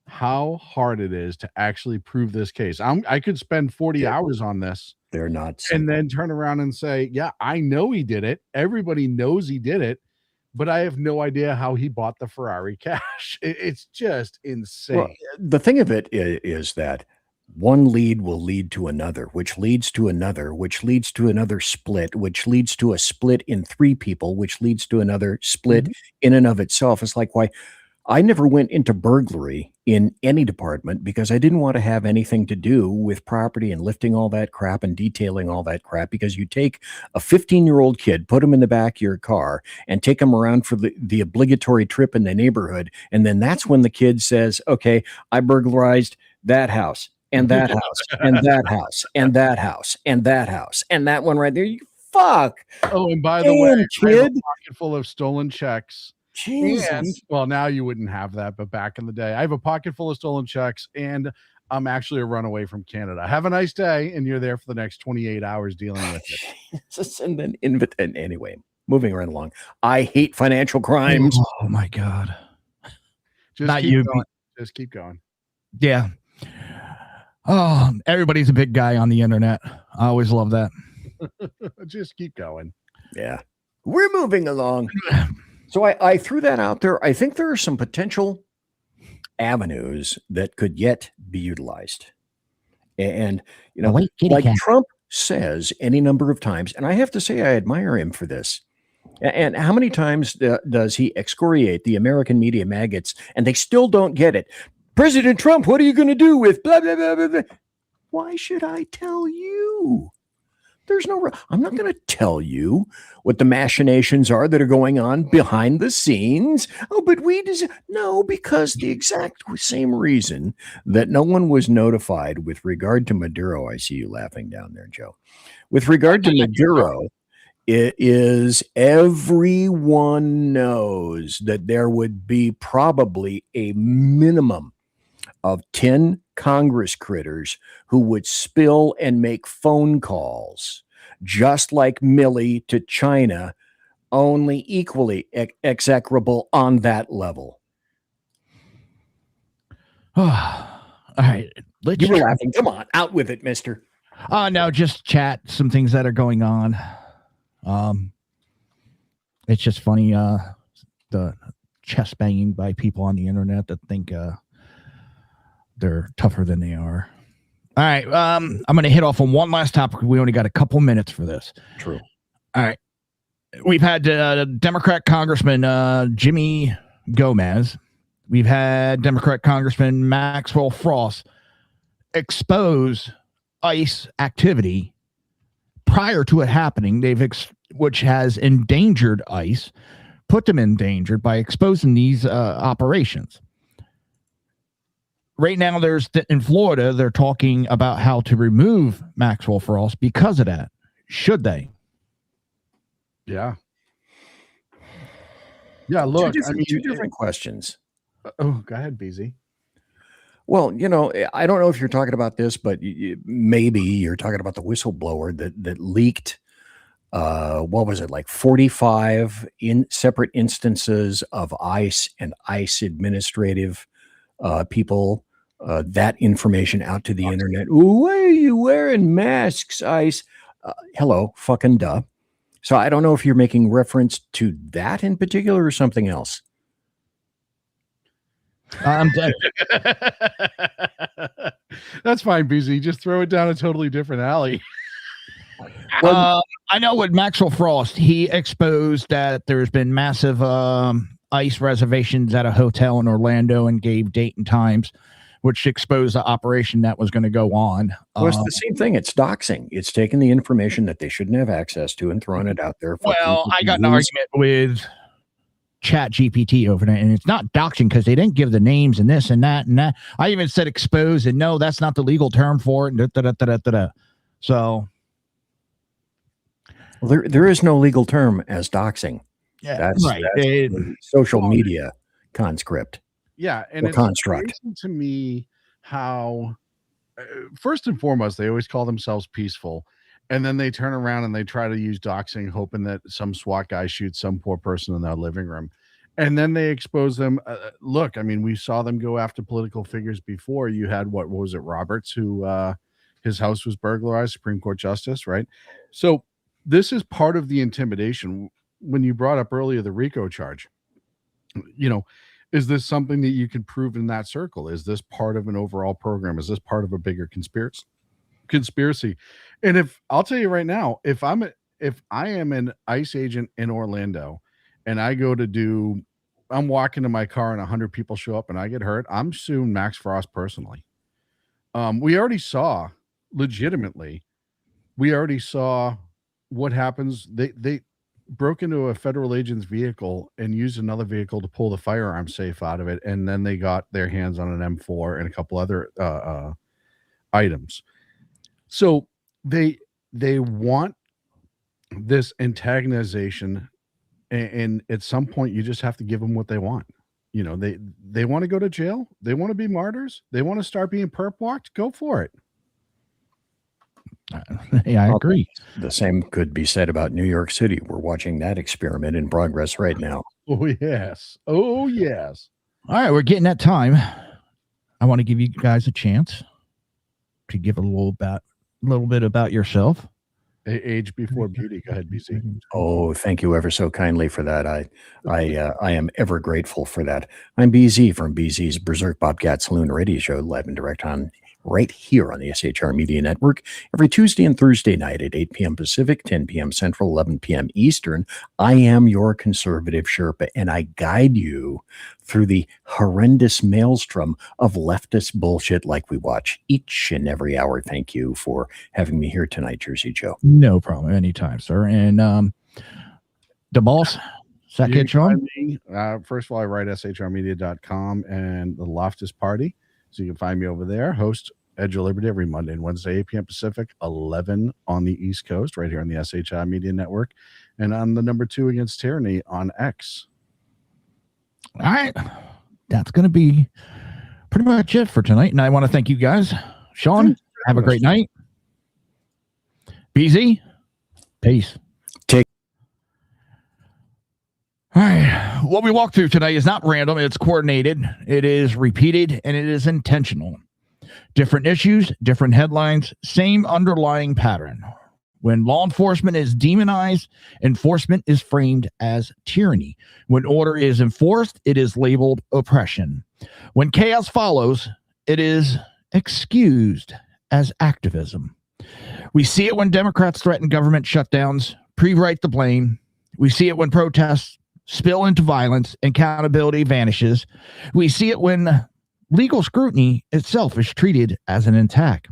how hard it is to actually prove this case. I could spend 40 hours on this. They're not simple. And then turn around and say, yeah, I know he did it. Everybody knows he did it, but I have no idea how he bought the Ferrari cash. It's just insane. Well, the thing of it is that one lead will lead to another, which leads to another, which leads to another split, which leads to a split in three people, which leads to another split in and of itself. It's like why I never went into burglary in any department because I didn't want to have anything to do with property and lifting all that crap and detailing all that crap, because you take a 15-year-old kid, put him in the back of your car and take him around for the obligatory trip in the neighborhood. And then that's when the kid says, okay, I burglarized that house and that house and that house and that house and that house and that one right there. You fuck. Oh, and by the way, I have a kid. pocket full of stolen checks. Jesus. And well, now you wouldn't have that, but back in the day, I have a pocket full of stolen checks, and I'm actually a runaway from Canada. Have a nice day, and you're there for the next 28 hours dealing with it. And then and anyway, moving right along. I hate financial crimes. Oh my God. Just Not keep you. going. Just keep going. Yeah. Oh, everybody's a big guy on the internet. I always love that. Just keep going. Yeah. We're moving along. So I threw that out there. I think there are some potential avenues that could yet be utilized. And, you know, like Trump says any number of times, and I have to say I admire him for this. And how many times does he excoriate the American media maggots, and they still don't get it? President Trump, what are you going to do with blah, blah, blah, blah, blah? Why should I tell you? There's no, I'm not going to tell you what the machinations are that are going on behind the scenes. Oh, but no, because the exact same reason that no one was notified with regard to Maduro. I see you laughing down there, Joe. With regard to Maduro, it is everyone knows that there would be probably a minimum of 10 Congress critters who would spill and make phone calls, just like Millie to China, only equally execrable on that level. All right. You were laughing. Come on, out with it, mister. No, just chat some things that are going on. It's just funny, the chest banging by people on the internet that think they're tougher than they are. All right. I'm going to hit off on one last topic. We only got a couple minutes for this. True. All right. We've had Democrat Congressman Jimmy Gomez. We've had Democrat Congressman Maxwell Frost expose ICE activity prior to it happening. Which has endangered ICE, put them in danger by exposing these operations. Right now, in Florida, they're talking about how to remove Maxwell Frost because of that. Should they? Yeah. Yeah, look, two different questions. Oh, go ahead, BZ. Well, you know, I don't know if you're talking about this, but maybe you're talking about the whistleblower that leaked, what was it, like 45 separate instances of ICE and ICE administrative people, that information out to the internet. Why are you wearing masks, ICE? Hello, fucking duh. So I don't know if you're making reference to that in particular or something else. I'm dead. That's fine, BZ. Just throw it down a totally different alley. I know with Maxwell Frost, he exposed that there's been massive ICE reservations at a hotel in Orlando and gave date and times, which exposed the operation that was going to go on. Well, it's the same thing. It's doxing. It's taking the information that they shouldn't have access to and throwing it out there. Well, I got an argument with Chat GPT over there, and it's not doxing because they didn't give the names and this and that and that. I even said expose, and no, that's not the legal term for it. So, well, there is no legal term as doxing. Yeah, that's right. Social media conscript. Yeah, and it's construct to me how, first and foremost, they always call themselves peaceful, and then they turn around and they try to use doxing, hoping that some SWAT guy shoots some poor person in their living room, and then they expose them. Look, I mean, we saw them go after political figures before. You had what was it, Roberts, who his house was burglarized, Supreme Court Justice, right? So this is part of the intimidation. When you brought up earlier the RICO charge, you know, Is this something that you can prove in that circle? Is this part of an overall program? Is this part of a bigger conspiracy? And if I'll tell you right now, if I am an ICE agent in Orlando and I go to I'm walking to my car and 100 people show up and I get hurt, I'm suing Max Frost personally. We already saw what happens. They broke into a federal agent's vehicle and used another vehicle to pull the firearm safe out of it, and then they got their hands on an M4 and a couple other items. So they want this antagonization, and at some point you just have to give them what they want. You know, they want to go to jail, they want to be martyrs, they want to start being perp walked, go for it. Yeah, I agree. The same could be said about New York City. We're watching that experiment in progress right now. Oh yes. Oh yes. All right, we're getting that time. I want to give you guys a chance to give a little bit about yourself. Age before beauty. Go ahead, BC. Oh, thank you ever so kindly for that. I am ever grateful for that. I'm BZ from BZ's Berserk Bobcat Saloon Radio Show, live and direct on right here on the SHR Media Network every Tuesday and Thursday night at 8 p.m. Pacific, 10 p.m. Central, 11 p.m. Eastern. I am your conservative Sherpa, and I guide you through the horrendous maelstrom of leftist bullshit like we watch each and every hour. Thank you for having me here tonight, Jersey Joe. No problem. Anytime, sir. And the boss, second Sean. First of all, I write shrmedia.com and the Loftus Party. So you can find me over there. Host Edge of Liberty every Monday and Wednesday, 8 p.m. Pacific, 11 on the East Coast, right here on the SHI Media Network. And on the number 2 Against Tyranny on X. All right. That's going to be pretty much it for tonight. And I want to thank you guys. Sean, have a great night. BZ, peace. All right. What we walk through tonight is not random. It's coordinated. It is repeated, and it is intentional. Different issues, different headlines, same underlying pattern. When law enforcement is demonized, enforcement is framed as tyranny. When order is enforced, it is labeled oppression. When chaos follows, it is excused as activism. We see it when Democrats threaten government shutdowns, pre-write the blame. We see it when protests spill into violence, accountability vanishes. We see it when legal scrutiny itself is treated as an attack.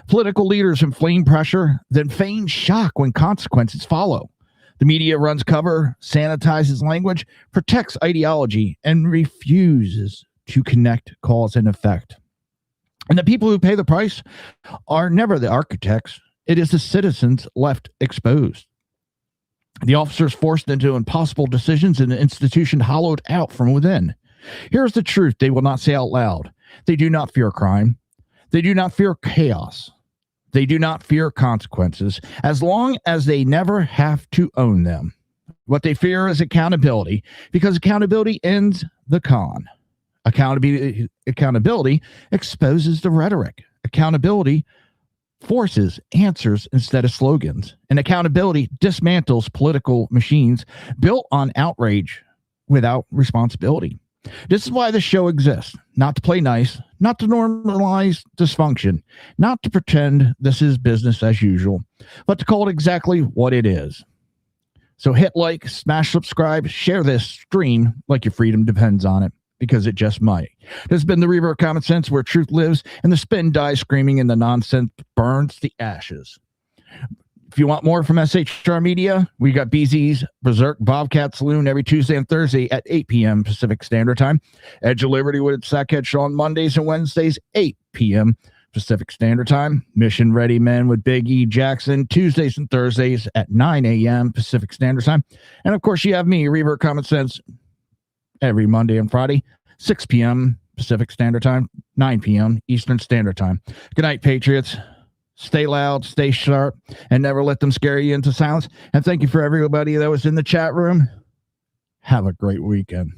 Political leaders inflame pressure, then feign shock when consequences follow. The media runs cover, sanitizes language, protects ideology, and refuses to connect cause and effect. And the people who pay the price are never the architects. It is the citizens left exposed. The officers forced into impossible decisions and the institution hollowed out from within. Here's the truth they will not say out loud. They do not fear crime. They do not fear chaos. They do not fear consequences as long as they never have to own them. What they fear is accountability, because accountability ends the con. Accountability exposes the rhetoric. Accountability forces answers instead of slogans. And accountability dismantles political machines built on outrage without responsibility. This is why the show exists. Not to play nice, not to normalize dysfunction, not to pretend this is business as usual, but to call it exactly what it is. So hit like, smash subscribe, share this stream like your freedom depends on it, because it just might. This has been the Reaver of Common Sense, where truth lives and the spin dies screaming and the nonsense burns the ashes. If you want more from SHR Media, we got BZ's Berserk Bobcat Saloon every Tuesday and Thursday at 8 p.m. Pacific Standard Time. Edge of Liberty with Sackhead on Mondays and Wednesdays, 8 p.m. Pacific Standard Time. Mission Ready Men with Big E Jackson, Tuesdays and Thursdays at 9 a.m. Pacific Standard Time. And of course, you have me, Reaver of Common Sense, every Monday and Friday, 6 p.m. Pacific Standard Time, 9 p.m. Eastern Standard Time. Good night, Patriots. Stay loud, stay sharp, and never let them scare you into silence. And thank you for everybody that was in the chat room. Have a great weekend.